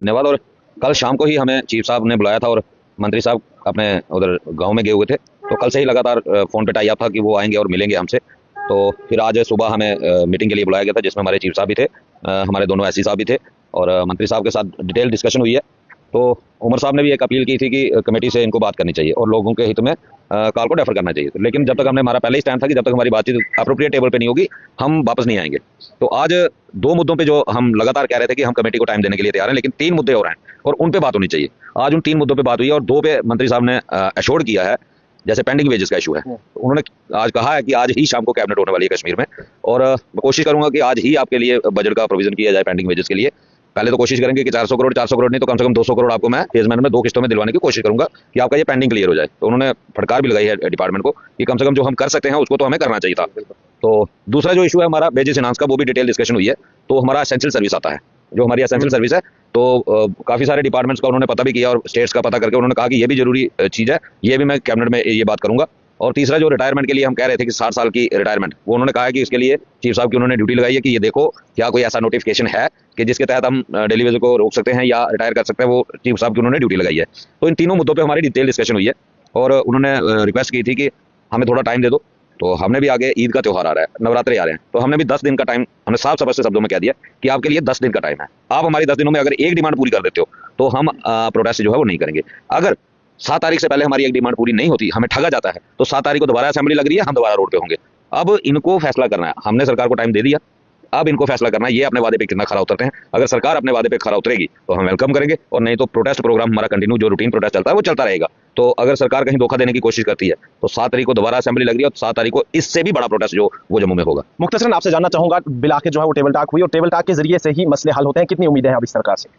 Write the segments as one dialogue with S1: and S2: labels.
S1: धन्यवाद। और कल शाम को ही हमें चीफ साहब ने बुलाया था और मंत्री साहब अपने उधर गांव में गए हुए थे, तो कल से ही लगातार फ़ोन पे टाई अप था कि वो आएंगे और मिलेंगे हमसे। तो फिर आज सुबह हमें मीटिंग के लिए बुलाया गया था, जिसमें हमारे चीफ साहब भी थे, हमारे दोनों एससी साहब भी थे और मंत्री साहब के साथ डिटेल डिस्कशन हुई है। तो उमर साहब ने भी एक अपील की थी कि कमेटी से इनको बात करनी चाहिए और लोगों के हित में कॉल को डेफर करना चाहिए, लेकिन जब तक हमारा पहले ही स्टैंड था कि जब तक हमारी बातचीत अप्रोप्रिएट टेबल पे नहीं होगी हम वापस नहीं आएंगे। तो आज दो मुद्दों पे जो हम लगातार कह रहे थे कि हम कमेटी को टाइम देने के लिए तैयार हैं, लेकिन 3 मुद्दे और हैं और उन पे बात होनी चाहिए। आज उन 3 मुद्दों पे बात हुई है और 2 पे मंत्री साहब ने एश्योर्ड किया है। जैसे पेंडिंग वेजेस का इशू है, तो उन्होंने आज कहा है कि आज ही शाम को कैबिनेट होने वाली है कश्मीर में, और मैं कोशिश करूंगा कि आज ही आपके लिए बजट का प्रोविजन किया जाए पेंडिंग वेजेस के लिए। पहले तो कोशिश करेंगे कि 400 करोड़ नहीं तो कम से कम 200 करोड़ आपको मैं फेज मैन में 2 किस्तों में दिलवाने की कोशिश करूंगा कि आपका ये पेंडिंग क्लियर हो जाए। तो उन्होंने फटकार भी लगाई है डिपार्टमेंट को कि कम से कम जो हम कर सकते हैं उसको तो हमें करना चाहिए था। तो दूसरा जो इशू है हमारा वेजेस इनहांस का, वो भी डिटेल डिस्कशन हुई है। तो हमारा एसेंशियल सर्विस आता है, जो हमारी एसेंशियल सर्विस है, तो काफ़ी सारे डिपार्टमेंट्स का उन्होंने पता भी किया और स्टेट्स का पता करके उन्होंने कहा कि ये भी जरूरी चीज़ है, ये भी मैं कैबिनेट में ये बात करूंगा। और तीसरा जो रिटायरमेंट के लिए हम कह रहे थे कि 60 साल की रिटायरमेंट, वो उन्होंने कहा है कि इसके लिए चीफ साहब की उन्होंने ड्यूटी लगाई है कि ये देखो क्या कोई ऐसा नोटिफिकेशन है कि जिसके तहत हम डेली वेज को रोक सकते हैं या रिटायर कर सकते हैं, वो चीफ साहब की उन्होंने ड्यूटी लगाई है। तो इन तीनों मुद्दों पर हमारी डिटेल डिस्कशन हुई है और उन्होंने रिक्वेस्ट की थी कि हमें थोड़ा टाइम दे दो। तो हमने भी आगे ईद का त्यौहार आ रहा है, नवरात्रि आ रहे हैं, तो हमने भी 10 दिन का टाइम, हमने साफ स्पष्ट शब्दों में कह दिया कि आपके लिए 10 दिन का टाइम है। आप हमारी 10 दिनों में अगर एक डिमांड पूरी कर देते हो तो हम प्रोटेस्ट जो है वो नहीं करेंगे। अगर 7 तारीख से पहले हमारी एक डिमांड पूरी नहीं होती, हमें ठगा जाता है, तो 7 तारीख को दोबारा असेंबली लग रही है, हम दोबारा रोड पे होंगे। अब इनको फैसला करना है, हमने सरकार को टाइम दे दिया, अब इनको फैसला करना है ये अपने वादे पे कितना खरा उतरते हैं। अगर सरकार अपने वादे पे खरा उतरेगी तो हम वेलकम करेंगे, और नहीं तो प्रोटेस्ट प्रोग्राम हमारा कंटिन्यू, जो रूटीन प्रोटेस्ट चलता है वो चलता रहेगा। तो अगर सरकार कहीं धोखा देने की कोशिश करती है तो 7 तारीख को दोबारा असेंबली लग रही है, और 7 तारीख को इससे भी बड़ा प्रोटेस्ट जो वो जम्मू में होगा।
S2: मुख्तसरन आपसे जानना चाहूंगा, बिल आखिर जो है वो टेबल टॉक हुई और टेबल टॉक के जरिए से ही मसले हल होते हैं, कितनी उम्मीदें हैं अब इस सरकार से?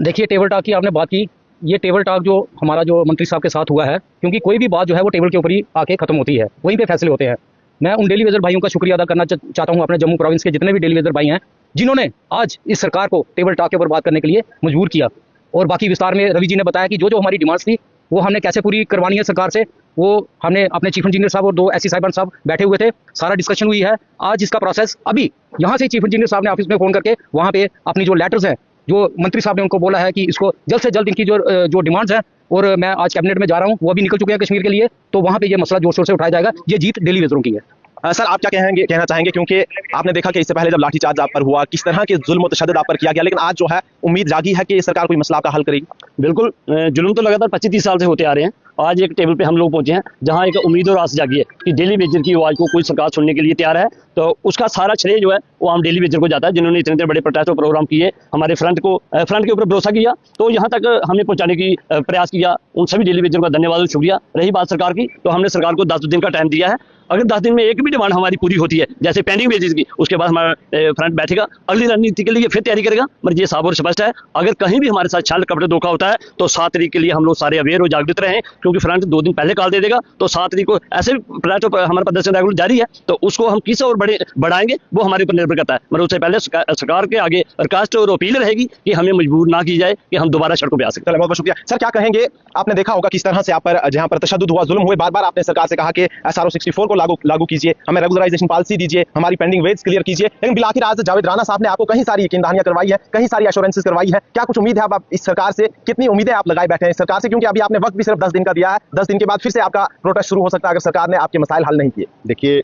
S3: देखिए, टेबल टॉक की आपने बात की, ये टेबल टॉक जो हमारा जो मंत्री साहब के साथ हुआ है, क्योंकि कोई भी बात जो है वो टेबल के ऊपर ही आके खत्म होती है, वहीं पे फैसले होते हैं। मैं उन डेली वेजर भाइयों का शुक्रिया अदा करना चाहता हूं, अपने जम्मू प्रोविंस के जितने भी डेली वेजर भाई हैं जिन्होंने आज इस सरकार को टेबल टॉक के ऊपर बात करने के लिए मजबूर किया। और बाकी विस्तार में रवि जी ने बताया कि जो जो हमारी डिमांड्स थी वो हमने कैसे पूरी करवानी है सरकार से, वो हमने अपने चीफ इंजीनियर साहब और 2 एससी साहिबान साहब बैठे हुए थे, सारा डिस्कशन हुई है। आज इसका प्रोसेस अभी यहाँ से चीफ इंजीनियर साहब ने ऑफिस में फोन करके वहाँ पे अपनी जो लेटर्स हैं, जो मंत्री साहब ने उनको बोला है कि इसको जल्द से जल्द इनकी जो डिमांड्स हैं, और मैं आज कैबिनेट में जा रहा हूँ, वो भी निकल चुके हैं कश्मीर के लिए, तो वहाँ पे ये मसला जोर शोर से उठाया जाएगा। ये जीत डेली वेजरों की है।
S2: सर, आप क्या कहना चाहेंगे, क्योंकि आपने देखा कि इससे पहले जब लाठीचार्ज आप पर हुआ, किस तरह के जुल्म और तशद्दुद आप पर किया गया, लेकिन आज जो है उम्मीद जागी है कि सरकार कोई मसला आपका हल करेगी?
S4: बिल्कुल, जुल्म तो लगातार 25-30 साल से होते आ रहे हैं। आज एक टेबल पे हम लोग पहुंचे हैं जहां एक उम्मीद और आस जागी है कि डेली वेजर की आवाज को कोई सरकार सुनने के लिए तैयार है। तो उसका सारा श्रेय जो है वो आम डेली वेजर को जाता है, जिन्होंने इतने बड़े प्रोटेस्ट प्रोग्राम किए, हमारे फ्रंट के ऊपर भरोसा किया, तो यहाँ तक हमें पहुंचाने की प्रयास किया। उन सभी डेली वेजर का धन्यवाद और शुक्रिया। रही बात सरकार की, तो हमने सरकार को 10 दिन का टाइम दिया है। अगर 10 दिन में एक भी डिमांड हमारी पूरी होती है, जैसे पेंडिंग वेजेस की, उसके बाद हमारा फ्रंट बैठेगा, अगली रणनीति के लिए फिर तैयारी करेगा। मगर ये साफ और स्पष्ट है, अगर कहीं भी हमारे साथ छल कपड़े धोखा होता है तो 7 तारीख के लिए हम लोग सारे अवेयर और जागृत रहें, क्योंकि फ्रंट 2 दिन पहले कॉल दे देगा। तो 7 तारीख को ऐसे हमारा प्रदर्शन रेगुलर जारी है, तो उसको हम किस और बढ़ाएंगे वो हमारे ऊपर निर्भर करता है। मगर उससे पहले सरकार के आगे दरखास्त और अपील रहेगी कि हमें मजबूर ना की जाए कि हम दोबारा सड़कों पर आ सकते हैं।
S2: बहुत बहुत शुक्रिया सर। क्या कहेंगे, आपने देखा होगा किस तरह से आप पर जहां पर तशद्दुद हुआ, जुल्म हुए, बार बार आपने सरकार से कहा कि SRO 64 को लागू कीजिए, हमें रेगुलराइजेशन पॉलिसी दीजिए, हमारी पेंडिंग वेज क्लियर कीजिए, लेकिन बिलाखिर आज जावेद राणा साहब ने आपको कहीं सारी यकीन दहानियां करवाई है, कहीं सारी एश्योरेंसेस करवाई है। क्या कुछ उम्मीद है अब इस सरकार से, कितनी उम्मीदें आप लगाए बैठे हैं इस सरकार से, क्योंकि अभी आपने वक्त भी सिर्फ 10 दिन का दिया है, 10 दिन के बाद फिर से आपका प्रोटेस्ट शुरू हो सकता है अगर सरकार ने आपके मसाइल हल नहीं किए?
S5: देखिए,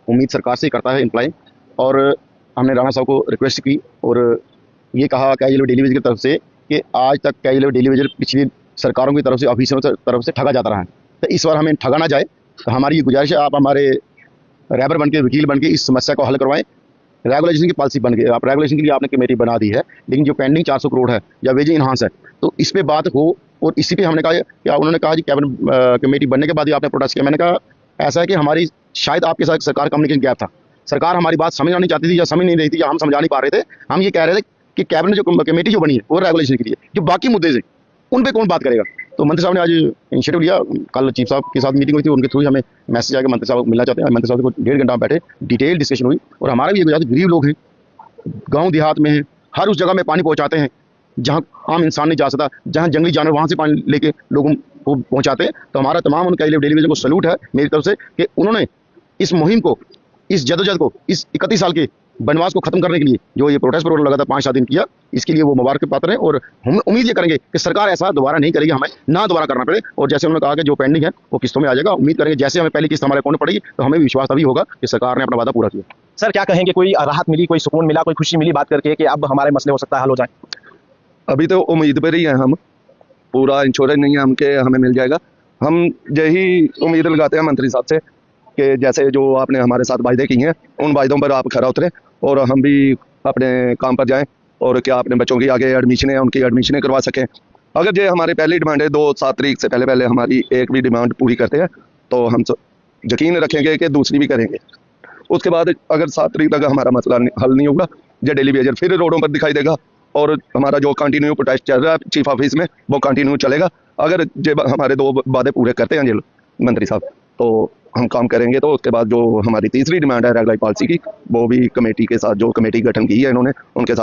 S5: उम्मीद सरकार से करता है एम्प्लॉय, और हमने राणा साहब को रिक्वेस्ट की और ये कहा कैजुअल डेली वेजर की तरफ से कि आज तक कैजुअल डेली वेजर पिछली सरकारों की तरफ से, ऑफिसरों की तरफ से ठगा जाता रहा है, तो इस बार हमें ठगा ना जाए। तो हमारी ये गुजारिश है, आप हमारे रहबर बन के, वकील बन के इस समस्या को हल करवाएं। रेगुलेशन की पॉलिसी बन गई, आप रेगुलेशन के लिए आपने कमेटी बना दी है, लेकिन जो पेंडिंग 400 करोड़ है या वेज इनहांस है, तो इस पे बात हो। और इसी पे हमने कहा कि उन्होंने कहा कि कैबिनेट कमेटी बनने के बाद ही आपने प्रोटेस्ट किया। मैंने कहा ऐसा है कि हमारी शायद आपके साथ सरकार कम्युनिकेशन गैप था, सरकार हमारी बात समझना नहीं चाहती थी या समझ नहीं रही थी या हम समझा नहीं पा रहे थे। हम ये कह रहे थे कि कैबिनेट जो कमेटी जो बनी है वो रेगुलेशन के लिए, जो बाकी मुद्दे थे उन पर कौन बात करेगा। तो मंत्री साहब ने आज इनिशिएटिव लिया, कल चीफ साहब के साथ मीटिंग हुई थी, उनके थ्रू हमें मैसेज आया कि मंत्री साहब मिलना चाहते हैं। मंत्री साहब को 1.5 घंटा बैठे, डिटेल डिस्कशन हुई। और हमारा भी ये गुजरात गरीब लोग हैं, गाँव देहात में हैं, हर उस जगह में पानी पहुँचाते हैं जहाँ आम इंसान नहीं जा सकता, जहाँ जंगली जानवर वहाँ से पानी लेके लोगों को पहुँचाते हैं। तो हमारा तमाम उनका डेली वेजर को सैल्यूट है मेरी तरफ से कि उन्होंने इस मुहिम को, इस जदोजहद को, इस 31 साल के बनवास को खत्म करने के लिए जो ये प्रोटेस्ट प्रोग्राम लगातार 5-7 दिन किया, इसके लिए वो मुबारक पात्र हैं। और हम उम्मीद ये करेंगे कि सरकार ऐसा दोबारा नहीं करेगी, हमें ना दोबारा करना पड़े। और जैसे उन्होंने कहा कि जो पेंडिंग है वो किस्तों में आ जाएगा, उम्मीद करेंगे जैसे हमें पहली किस्त हमारे अकाउंट में पड़ेगी तो हमें विश्वास तभी होगा कि सरकार ने अपना वादा पूरा किया।
S2: सर क्या कहेंगे, कोई राहत मिली, कोई सुकून मिला, कोई खुशी मिली बात करके कि अब हमारे मसले हो सकता है हल हो जाए?
S6: अभी तो उम्मीद पर ही है हम, पूरा इंश्योरेंस नहीं है हम के हमें मिल जाएगा। हम यही उम्मीद लगाते हैं मंत्री साहब से कि जैसे जो आपने हमारे साथ वायदे किए हैं उन वायदों पर आप खरा उतरें और हम भी अपने काम पर जाएं और क्या अपने बच्चों की आगे एडमिशन है उनकी एडमिशनें करवा सकें। अगर ये हमारी पहली डिमांड है 2-7 तारीख से पहले हमारी एक भी डिमांड पूरी करते हैं तो हम यकीन रखेंगे कि दूसरी भी करेंगे। उसके बाद अगर 7 तारीख तक हमारा मसला हल नहीं होगा, ये डेली वेजर फिर रोडों पर दिखाई देगा और हमारा जो कंटिन्यू प्रोटेस्ट चल रहा है चीफ ऑफिस में वो कंटिन्यू चलेगा। अगर ये हमारे 2 वादे पूरे करते हैं ये मंत्री साहब तो हम काम करेंगे। तो उसके बाद जो हमारी तीसरी डिमांड है रेगुलर पॉलिसी की, वो भी कमेटी के साथ जो कमेटी गठन की है इन्होंने उनके साथ